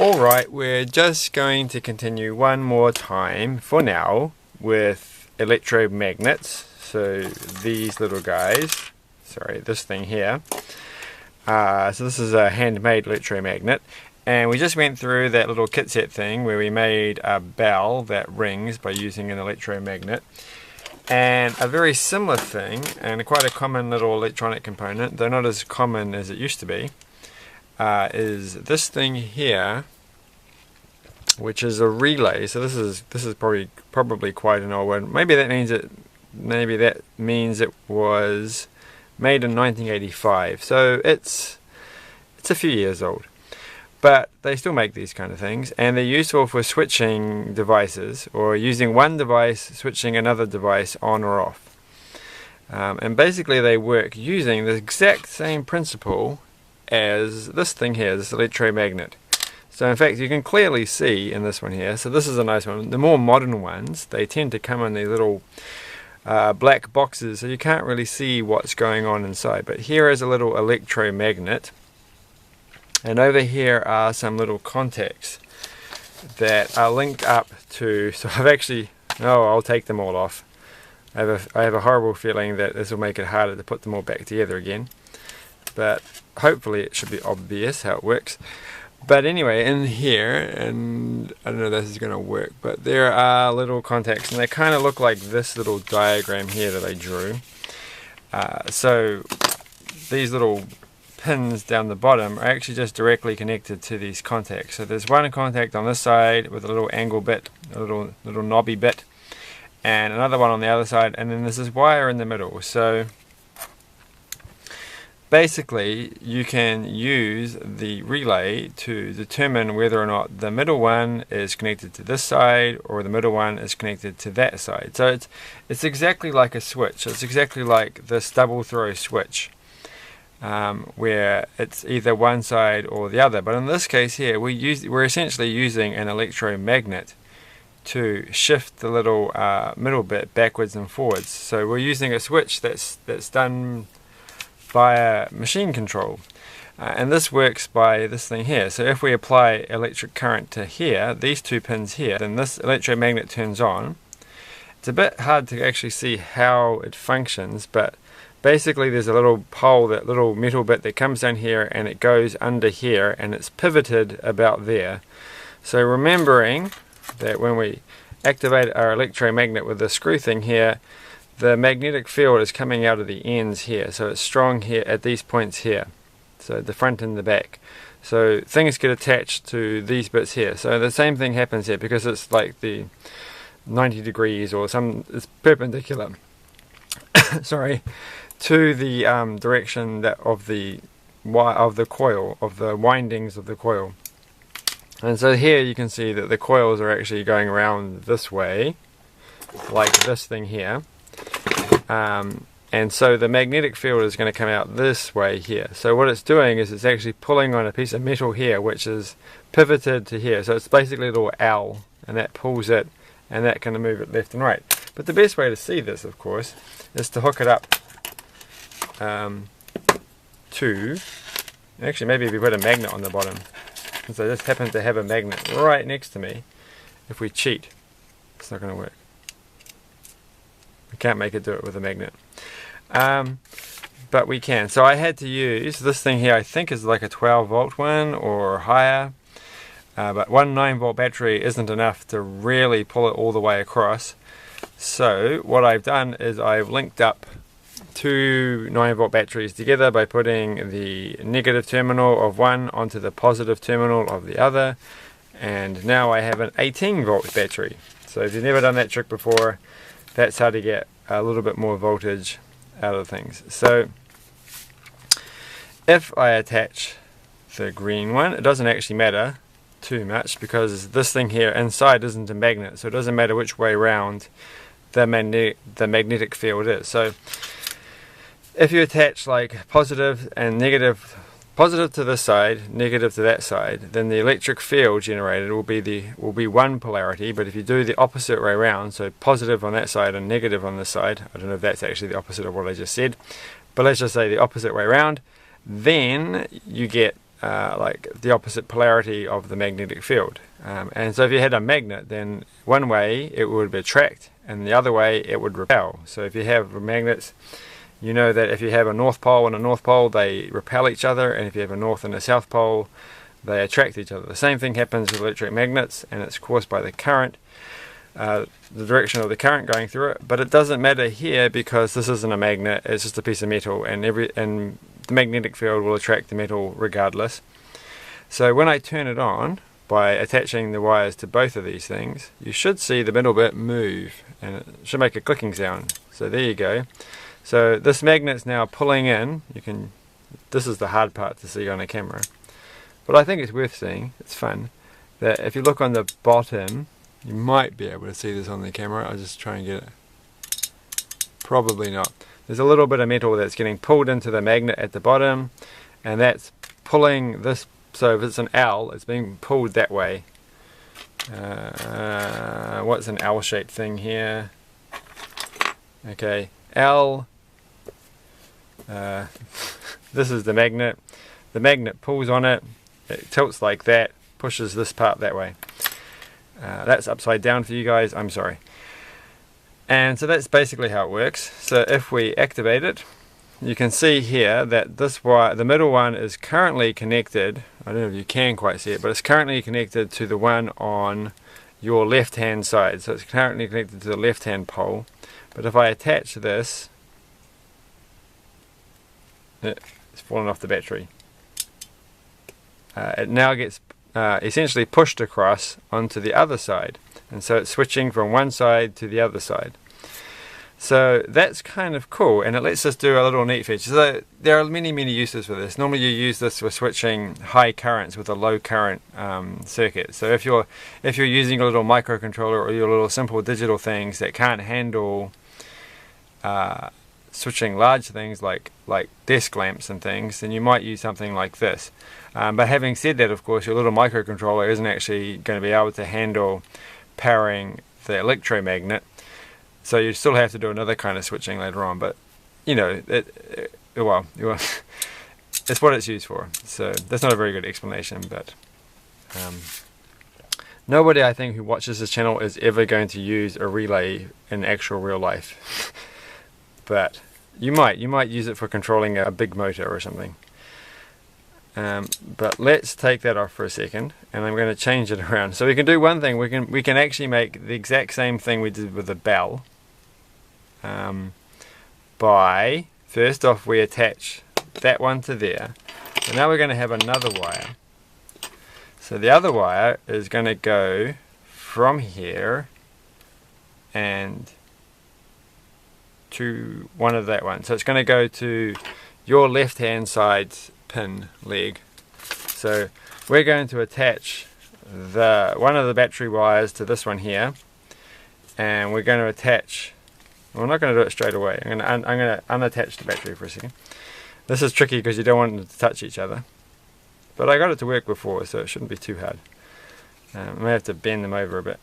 Alright, we're just going to continue one more time for now with electromagnets. So these little guys, sorry, this thing here. So this is a handmade electromagnet, and we just went through that little kit set thing where we made a bell that rings by using an electromagnet. And a very similar thing, and quite a common little electronic component, though not as common as it used to be, is this thing here, which is a relay. So this is probably quite an old one. Maybe that means it was made in 1985. So it's a few years old. But they still make these kind of things, and they're useful for switching devices, or using one device, switching another device on or off. And basically they work using the exact same principle as this thing here, this electromagnet. So in fact you can clearly see in this one here, so this is a nice one. The more modern ones, they tend to come in these little black boxes, so you can't really see what's going on inside. But here is a little electromagnet. And over here are some little contacts that are linked up to, so I'll take them all off. I have a horrible feeling that this will make it harder to put them all back together again. But hopefully it should be obvious how it works. But anyway, in here, and I don't know if this is going to work, but there are little contacts, and they kind of look like this little diagram here that I drew. So these little pins down the bottom are actually just directly connected to these contacts. So there's one contact on this side with a little angle bit, a little knobby bit, and another one on the other side, and then there's this wire in the middle. So basically you can use the relay to determine whether or not the middle one is connected to this side or the middle one is connected to that side. So it's exactly like a switch. It's exactly like this double throw switch. Where it's either one side or the other, but in this case here we're essentially using an electromagnet to shift the little middle bit backwards and forwards. So we're using a switch that's done via machine control, and this works by this thing here. So if we apply electric current to here, these two pins here, then this electromagnet turns on. It's a bit hard to actually see how it functions, but basically there's a little pole, that little metal bit that comes down here and it goes under here, and it's pivoted about there. So remembering that when we activate our electromagnet with the screw thing here, the magnetic field is coming out of the ends here, so it's strong here at these points here, so the front and the back. So things get attached to these bits here. So the same thing happens here, because it's like the 90 degrees or it's perpendicular sorry, to the direction that of the coil, of the windings of the coil. And so here you can see that the coils are actually going around this way, like this thing here. And so the magnetic field is going to come out this way here. So what it's doing is it's actually pulling on a piece of metal here, which is pivoted to here. So it's basically a little L, and that pulls it, and that can move it left and right. But the best way to see this, of course, is to hook it up to, actually maybe if we put a magnet on the bottom, since I just happen to have a magnet right next to me. If we cheat, it's not going to work. We can't make it do it with a magnet, but we can. So I had to use this thing here. I think is like a 12 volt one or higher, but one 9 volt battery isn't enough to really pull it all the way across. So what I've done is I've linked up two 9 volt batteries together by putting the negative terminal of one onto the positive terminal of the other, and now I have an 18 volt battery. So if you've never done that trick before, that's how to get a little bit more voltage out of things. So if I attach the green one, it doesn't actually matter too much, because this thing here inside isn't a magnet, so it doesn't matter which way around the magnetic field is. So if you attach like positive and negative, positive to this side, negative to that side, then the electric field generated will be one polarity. But if you do the opposite way around, so positive on that side and negative on this side, I don't know if that's actually the opposite of what I just said, but let's just say the opposite way around, then you get like the opposite polarity of the magnetic field. And so if you had a magnet, then one way it would attract and the other way it would repel. So if you have magnets, you know that if you have a north pole and a north pole, they repel each other, and if you have a north and a south pole, they attract each other. The same thing happens with electric magnets, and it's caused by the current, the direction of the current going through it. But it doesn't matter here because this isn't a magnet, it's just a piece of metal, and the magnetic field will attract the metal regardless. So when I turn it on by attaching the wires to both of these things, you should see the middle bit move, and it should make a clicking sound. So there you go. So this magnet's now pulling in. This is the hard part to see on a camera, but I think it's worth seeing. It's fun. That if you look on the bottom, you might be able to see this on the camera. I'll just try and get it. Probably not. There's a little bit of metal that's getting pulled into the magnet at the bottom, and that's pulling this. So if it's an L, it's being pulled that way. What's an L-shaped thing here? Okay, L. This is the magnet. The magnet pulls on it. It tilts like that, pushes this part that way. That's upside down for you guys, I'm sorry. And so that's basically how it works. So if we activate it, you can see here that this wire, the middle one, is currently connected. I don't know if you can quite see it, but it's currently connected to the one on your left hand side. So it's currently connected to the left hand pole. But if I attach this, it's fallen off the battery. It now gets essentially pushed across onto the other side, and so it's switching from one side to the other side. So that's kind of cool, and it lets us do a little neat feature. So there are many uses for this. Normally you use this for switching high currents with a low current circuit. So if you're using a little microcontroller or your little simple digital things that can't handle switching large things like desk lamps and things, then you might use something like this. But having said that, of course, your little microcontroller isn't actually going to be able to handle powering the electromagnet, so you still have to do another kind of switching later on. But you know, well, it's what it's used for. So that's not a very good explanation, but nobody, I think, who watches this channel is ever going to use a relay in actual real life. But you might use it for controlling a big motor or something. But let's take that off for a second, and I'm going to change it around. So we can do one thing. We can actually make the exact same thing we did with the bell. By first off, we attach that one to there. So now we're going to have another wire. So the other wire is going to go from here and to one of that one. So it's going to go to your left hand side pin leg. So we're going to attach one of the battery wires to this one here, and we're going to attach, we're not going to do it straight away. I'm going to unattach the battery for a second. This is tricky because you don't want them to touch each other, but I got it to work before, so it shouldn't be too hard. I may have to bend them over a bit.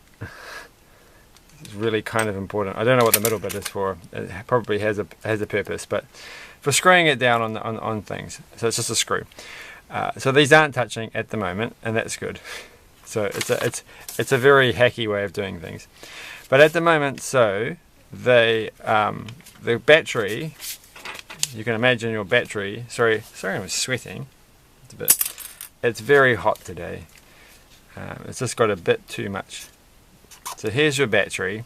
It's really kind of important. I don't know what the middle bit is for. It probably has a purpose, but for screwing it down on things. So it's just a screw. So these aren't touching at the moment, and that's good. So it's a very hacky way of doing things. But at the moment, so the battery, you can imagine your battery. Sorry, I'm sweating. It's very hot today. It's just got a bit too much. So here's your battery,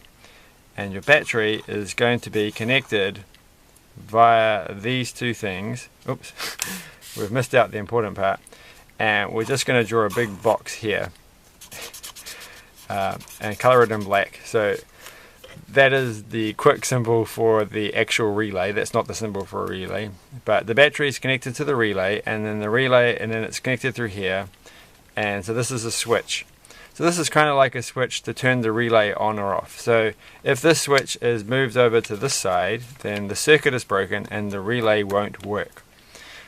and your battery is going to be connected via these two things. Oops, we've missed out the important part, and we're just going to draw a big box here and color it in black. So that is the quick symbol for the actual relay. That's not the symbol for a relay, but the battery is connected to the relay, and then the relay, and then it's connected through here, and so this is a switch. So this is kind of like a switch to turn the relay on or off. So if this switch is moved over to this side, then the circuit is broken and the relay won't work.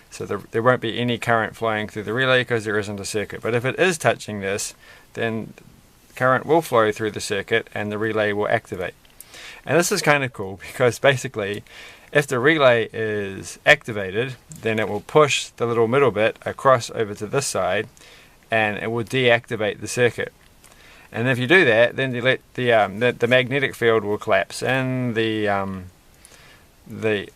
So there won't be any current flowing through the relay because there isn't a circuit. But if it is touching this, then current will flow through the circuit and the relay will activate. And this is kind of cool because basically If the relay is activated, then it will push the little middle bit across over to this side, and it will deactivate the circuit. And if you do that, then the magnetic field will collapse, and the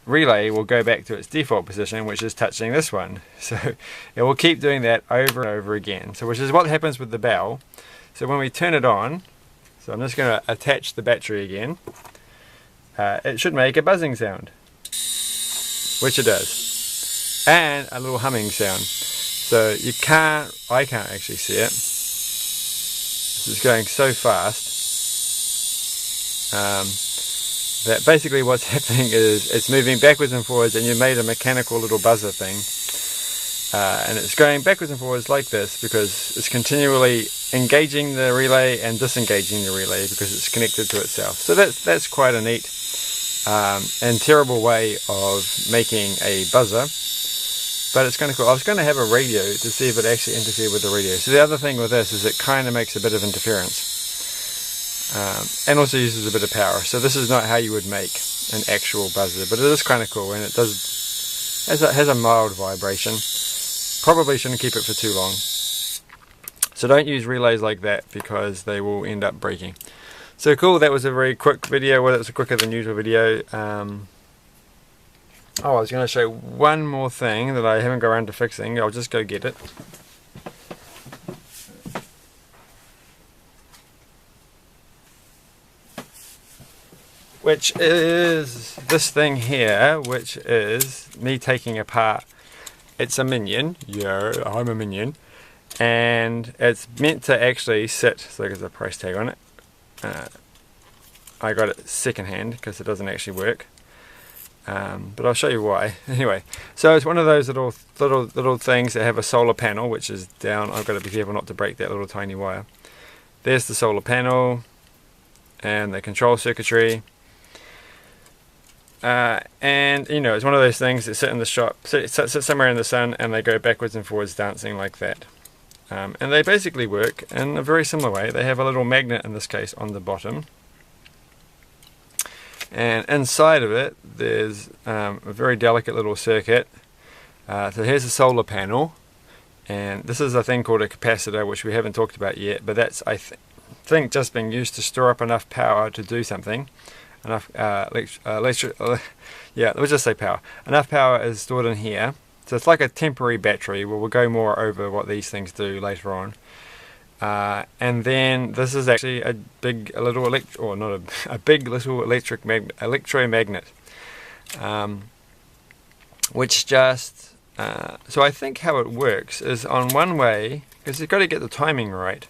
relay will go back to its default position, which is touching this one. So it will keep doing that over and over again. So which is what happens with the bell. So when we turn it on, so I'm just going to attach the battery again. It should make a buzzing sound, which it does, and a little humming sound. So I can't actually see it. This is going so fast that basically what's happening is it's moving backwards and forwards, and you made a mechanical little buzzer thing, and it's going backwards and forwards like this because it's continually engaging the relay and disengaging the relay because it's connected to itself. So that's quite a neat and terrible way of making a buzzer, but it's kind of cool. I was going to have a radio to see if it actually interfered with the radio. So the other thing with this is it kind of makes a bit of interference, and also uses a bit of power. So this is not how you would make an actual buzzer, but it is kind of cool, and it has a mild vibration. Probably shouldn't keep it for too long. So don't use relays like that because they will end up breaking. So cool, that was a very quick video. Well, it was a quicker than usual video. I was going to show one more thing that I haven't got around to fixing. I'll just go get it. Which is this thing here, which is me taking apart. It's a Minion. Yeah, I'm a Minion. And it's meant to actually sit, so there's a price tag on it. I got it second hand because it doesn't actually work. But I'll show you why. Anyway, so it's one of those little things that have a solar panel, which is down. I've got to be careful not to break that little tiny wire. There's the solar panel and the control circuitry. And you know, it's one of those things that sit in the shop, sit somewhere in the sun, and they go backwards and forwards dancing like that. And they basically work in a very similar way. They have a little magnet, in this case, on the bottom. And inside of it, there's a very delicate little circuit. So here's a solar panel. And this is a thing called a capacitor, which we haven't talked about yet. But that's, I think, just being used to store up enough power to do something. Enough yeah, let's just say power. Enough power is stored in here. So it's like a temporary battery. We'll go more over what these things do later on. And then this is actually a big little electromagnet, which just so I think how it works is on one way, because you've got to get the timing right.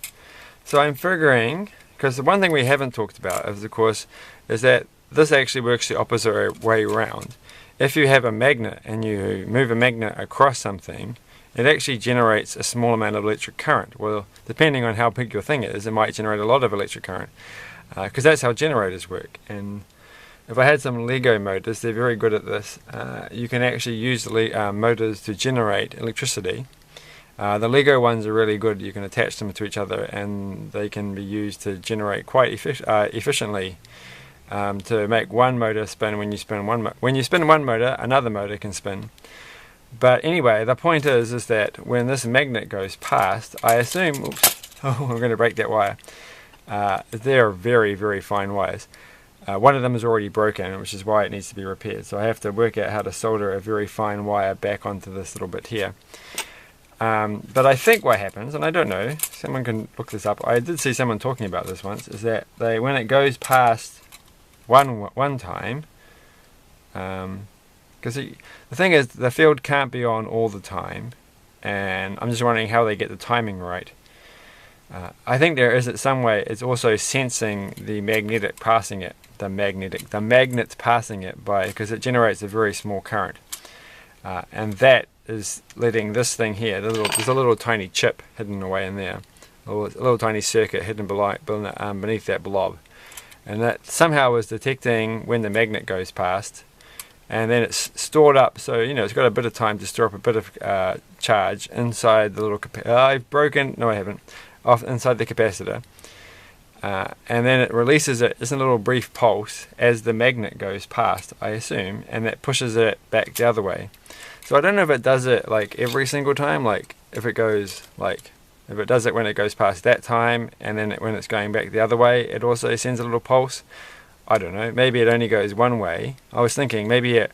So I'm figuring, because the one thing we haven't talked about is, of course, is that this actually works the opposite way around. If you have a magnet and you move a magnet across something, it actually generates a small amount of electric current. Well, depending on how big your thing is, it might generate a lot of electric current, because that's how generators work. And if I had some Lego motors, they're very good at this. You can actually use the motors to generate electricity. The Lego ones are really good. You can attach them to each other, and they can be used to generate quite efficiently. To make one motor spin. When you spin one motor, another motor can spin. But anyway, the point is that when this magnet goes past, I assume, oops, oh, I'm going to break that wire. They're very, very fine wires. One of them is already broken, which is why it needs to be repaired. So I have to work out how to solder a very fine wire back onto this little bit here. But I think what happens, and I don't know, someone can look this up. I did see someone talking about this once, is that when it goes past one time, because the thing is, the field can't be on all the time, and I'm just wondering how they get the timing right. I think there is some way it's also sensing the magnetic passing it, the magnet's passing it by, because it generates a very small current, and that is letting this thing here, there's a little tiny chip hidden away in there, a little tiny circuit hidden beneath that blob. And that somehow is detecting when the magnet goes past, and then it's stored up, so you know it's got a bit of time to store up a bit of charge inside the little I've broken, no I haven't, off inside the capacitor. and then it releases it, just a little brief pulse as the magnet goes past, I assume, and that pushes it back the other way. So I don't know if it does it like every single time, like if it goes like, if it does it when it goes past that time, and then when it's going back the other way, it also sends a little pulse. I don't know, maybe it only goes one way. I was thinking maybe it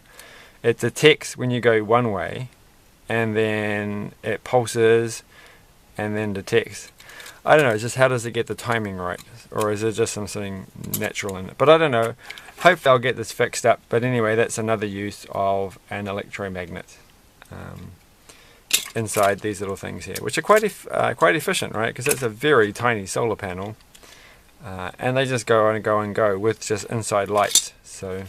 detects when you go one way, and then it pulses, and then detects. I don't know, just how does it get the timing right? Or is it just something natural in it? But I don't know. Hopefully I'll get this fixed up. But anyway, that's another use of an electromagnet inside these little things here, which are quite efficient, right? Because it's a very tiny solar panel. And they just go and go and go with just inside lights. So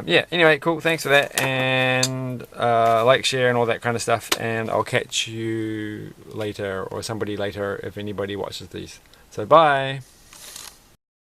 yeah, anyway, cool, thanks for that, and like, share, and all that kind of stuff, and I'll catch you later, or somebody later, if anybody watches these. So bye.